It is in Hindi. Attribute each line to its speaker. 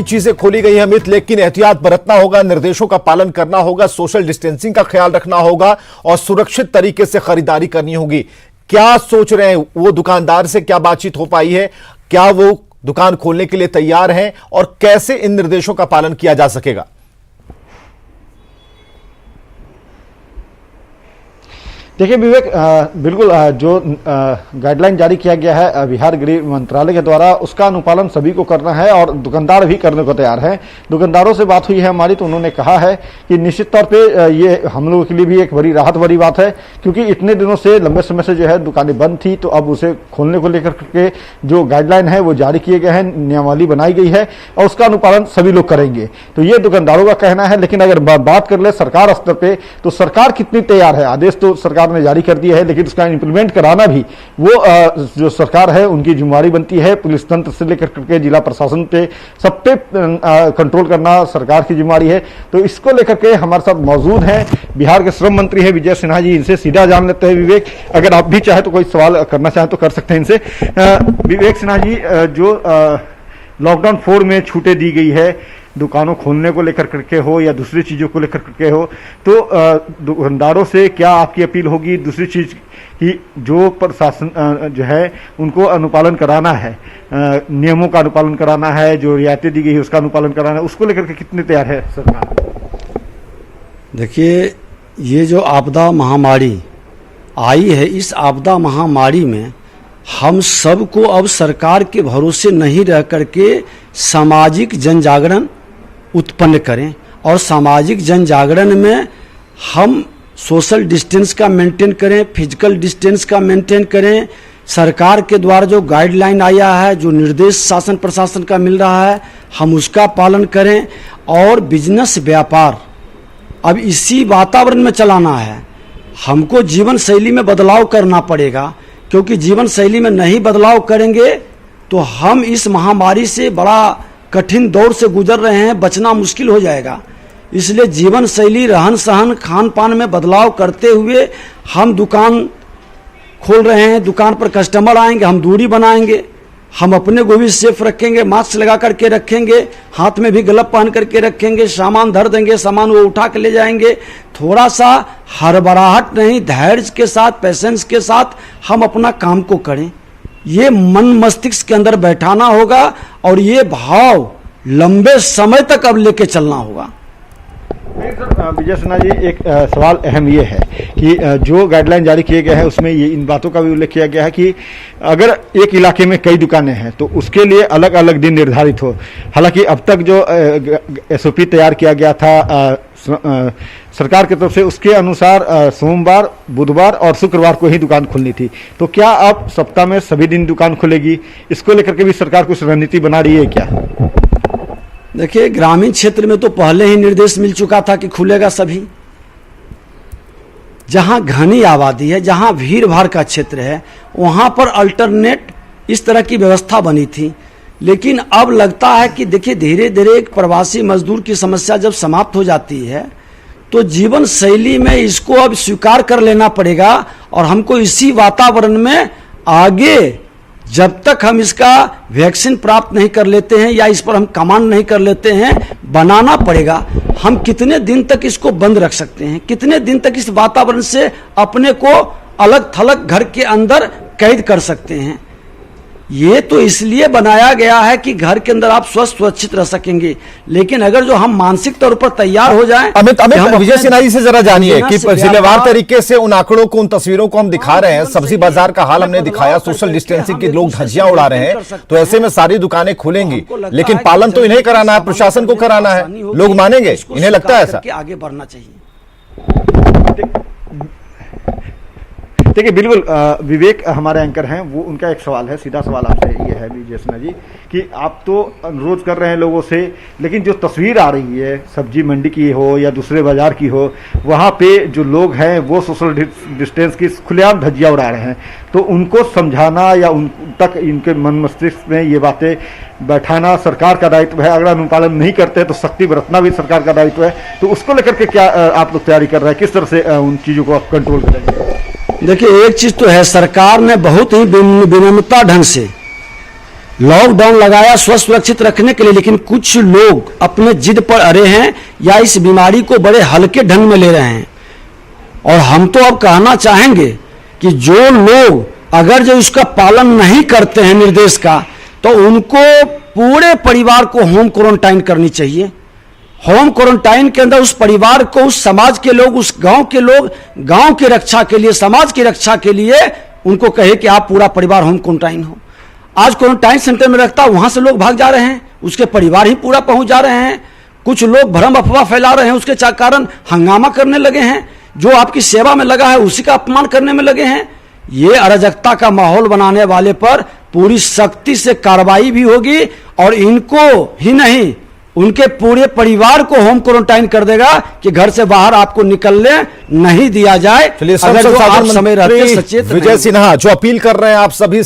Speaker 1: चीजें खोली गई हैं अमित, लेकिन एहतियात बरतना होगा, निर्देशों का पालन करना होगा, सोशल डिस्टेंसिंग का ख्याल रखना होगा और सुरक्षित तरीके से खरीदारी करनी होगी। क्या सोच रहे हैं वो दुकानदार से क्या बातचीत हो पाई है? क्या वो दुकान खोलने के लिए तैयार हैं और कैसे इन निर्देशों का पालन किया जा सकेगा?
Speaker 2: देखिए विवेक, बिल्कुल जो गाइडलाइन जारी किया गया है बिहार गृह मंत्रालय के द्वारा, उसका अनुपालन सभी को करना है और दुकानदार भी करने को तैयार हैं। दुकानदारों से बात हुई है हमारी, तो उन्होंने कहा है कि निश्चित तौर पे ये हम लोगों के लिए भी एक बड़ी राहत भरी बात है, क्योंकि इतने दिनों से लंबे समय से जो है दुकानें बंद थी, तो अब उसे खोलने को लेकर के जो गाइडलाइन है वो जारी किए गए हैं, नियमावली बनाई गई है और उसका अनुपालन सभी लोग करेंगे। तो ये दुकानदारों का कहना है। लेकिन अगर बात कर ले सरकार स्तर पे, तो सरकार कितनी तैयार है? आदेश तो सरकार ने जारी कर दिया है, लेकिन उसका इंप्लीमेंट कराना भी वो जो सरकार है उनकी जिम्मेदारी बनती है। पुलिस तंत्र से लेकर के जिला प्रशासन पे, सब पे कंट्रोल करना सरकार की जिम्मेदारी है। तो इसको लेकर के हमारे साथ मौजूद हैं बिहार के श्रम मंत्री हैं विजय सिन्हा जी। इनसे सीधा जान लेते हैं विवेक, अगर आप भी चाहे तो कोई सवाल करना चाहें तो कर सकते हैं इनसे। विवेक सिन्हा जी, जो लॉकडाउन 4 में छूटें दी गई है, दुकानों खोलने को लेकर करके हो या दूसरी चीज़ों को लेकर करके हो, तो दुकानदारों से क्या आपकी अपील होगी? दूसरी चीज़ कि जो प्रशासन जो है उनको अनुपालन कराना है, नियमों का अनुपालन कराना है, जो रियायतें दी गई है उसका अनुपालन कराना है, उसको लेकर के कितने तैयार है सरकार?
Speaker 3: देखिए, ये जो आपदा महामारी आई है, इस आपदा महामारी में हम सबको अब सरकार के भरोसे नहीं रह करके सामाजिक जन जागरण उत्पन्न करें, और सामाजिक जन जागरण में हम सोशल डिस्टेंस का मेंटेन करें, फिजिकल डिस्टेंस का मेंटेन करें। सरकार के द्वारा जो गाइडलाइन आया है, जो निर्देश शासन प्रशासन का मिल रहा है, हम उसका पालन करें। और बिजनेस व्यापार अब इसी वातावरण में चलाना है। हमको जीवन शैली में बदलाव करना पड़ेगा, क्योंकि जीवन शैली में नहीं बदलाव करेंगे तो हम इस महामारी से बड़ा कठिन दौर से गुजर रहे हैं, बचना मुश्किल हो जाएगा। इसलिए जीवन शैली, रहन सहन, खान पान में बदलाव करते हुए हम दुकान खोल रहे हैं। दुकान पर कस्टमर आएंगे, हम दूरी बनाएंगे, हम अपने को भी सेफ रखेंगे, मास्क लगा करके रखेंगे, हाथ में भी ग्लव पहन करके रखेंगे, सामान धर देंगे, सामान वो उठा के ले जाएंगे। थोड़ा सा हड़बड़ाहट नहीं, धैर्य के साथ, पेशेंस के साथ हम अपना काम को करें। ये मन मस्तिष्क के अंदर बैठाना होगा और ये भाव लंबे समय तक अब लेके चलना होगा।
Speaker 2: विजय सिन्हा जी, एक सवाल अहम ये है कि जो गाइडलाइन जारी किए गए हैं उसमें ये इन बातों का भी उल्लेख किया गया है कि अगर एक इलाके में कई दुकानें हैं तो उसके लिए अलग अलग दिन निर्धारित हो। हालांकि अब तक जो SOP तैयार किया गया था सरकार की तरफ से, उसके अनुसार सोमवार, बुधवार और शुक्रवार को ही दुकान खुलनी थी। तो क्या अब सप्ताह में सभी दिन दुकान खुलेगी? इसको लेकर के भी सरकार कुछ रणनीति बना रही है क्या?
Speaker 3: देखिए, ग्रामीण क्षेत्र में तो पहले ही निर्देश मिल चुका था कि खुलेगा सभी। जहां घनी आबादी है, जहां भीड़ भाड़ का क्षेत्र है, वहां पर अल्टरनेट इस तरह की व्यवस्था बनी थी। लेकिन अब लगता है कि देखिए, धीरे धीरे एक प्रवासी मजदूर की समस्या जब समाप्त हो जाती है तो जीवन शैली में इसको अब स्वीकार कर लेना पड़ेगा और हमको इसी वातावरण में आगे, जब तक हम इसका वैक्सीन प्राप्त नहीं कर लेते हैं या इस पर हम कमांड नहीं कर लेते हैं, बनाना पड़ेगा। हम कितने दिन तक इसको बंद रख सकते हैं? कितने दिन तक इस वातावरण से अपने को अलग थलग घर के अंदर कैद कर सकते हैं? ये तो इसलिए बनाया गया है कि घर के अंदर आप स्वस्थ सुरक्षित रह सकेंगे। लेकिन अगर जो हम मानसिक तौर पर तैयार हो जाएं,
Speaker 1: अमित विजय सिन्हा जी से जरा जानिए कि जिलेवार तरीके से उन आंकड़ों को, उन तस्वीरों को हम दिखा रहे हैं। सब्जी बाजार का हाल हमने दिखाया, सोशल डिस्टेंसिंग के लोग धज्जियां उड़ा रहे हैं, तो ऐसे में सारी दुकानें खुलेंगी, लेकिन पालन तो इन्हें कराना है, प्रशासन को कराना है। लोग मानेंगे? इन्हें लगता है ऐसा?
Speaker 3: आगे बढ़ना चाहिए।
Speaker 2: देखिए, बिल्कुल विवेक हमारे एंकर हैं, वो उनका एक सवाल है, सीधा सवाल आपसे ये है विजय सिन्हा जी कि आप तो अनुरोध कर रहे हैं लोगों से, लेकिन जो तस्वीर आ रही है सब्जी मंडी की हो या दूसरे बाजार की हो, वहाँ पे जो लोग हैं वो सोशल डिस्टेंस की खुलेआम धज्जियां उड़ा रहे हैं। तो उनको समझाना या उन तक इनके मन मस्तिष्क में ये बातें बैठाना सरकार का दायित्व है। अगर अनुपालन नहीं करते तो सख्ती बरतना भी सरकार का दायित्व है। तो उसको लेकर के क्या आप लोग तैयारी कर रहे हैं? किस तरह से उन चीज़ों को आप कंट्रोल करेंगे?
Speaker 3: देखिए, एक चीज तो है, सरकार ने बहुत ही विनम्रता ढंग से लॉकडाउन लगाया स्वस्थ सुरक्षित रखने के लिए, लेकिन कुछ लोग अपने जिद पर अड़े हैं या इस बीमारी को बड़े हल्के ढंग में ले रहे हैं। और हम तो अब कहना चाहेंगे कि जो लोग अगर जो इसका पालन नहीं करते हैं निर्देश का, तो उनको पूरे परिवार को होम क्वारंटाइन करनी चाहिए। होम क्वारंटाइन के अंदर उस परिवार को, उस समाज के लोग, उस गांव के लोग, गांव की रक्षा के लिए, समाज की रक्षा के लिए उनको कहे कि आप पूरा परिवार होम क्वारंटाइन हो। आज क्वारंटाइन सेंटर में रखता, वहां से लोग भाग जा रहे हैं, उसके परिवार ही पूरा पहुंच जा रहे हैं। कुछ लोग भ्रम अफवाह फैला रहे हैं, उसके कारण हंगामा करने लगे हैं। जो आपकी सेवा में लगा है उसी का अपमान करने में लगे हैं। ये अराजकता का माहौल बनाने वाले पर पूरी सख्ती से कार्रवाई भी होगी, और इनको ही नहीं उनके पूरे परिवार को होम क्वारंटाइन कर देगा कि घर से बाहर आपको निकलने नहीं दिया जाए।
Speaker 1: चलिए,
Speaker 3: अगर जो आप समय रहते
Speaker 1: मंत्री
Speaker 3: सचेत
Speaker 1: विजय सिन्हा जो अपील कर रहे हैं आप सभी से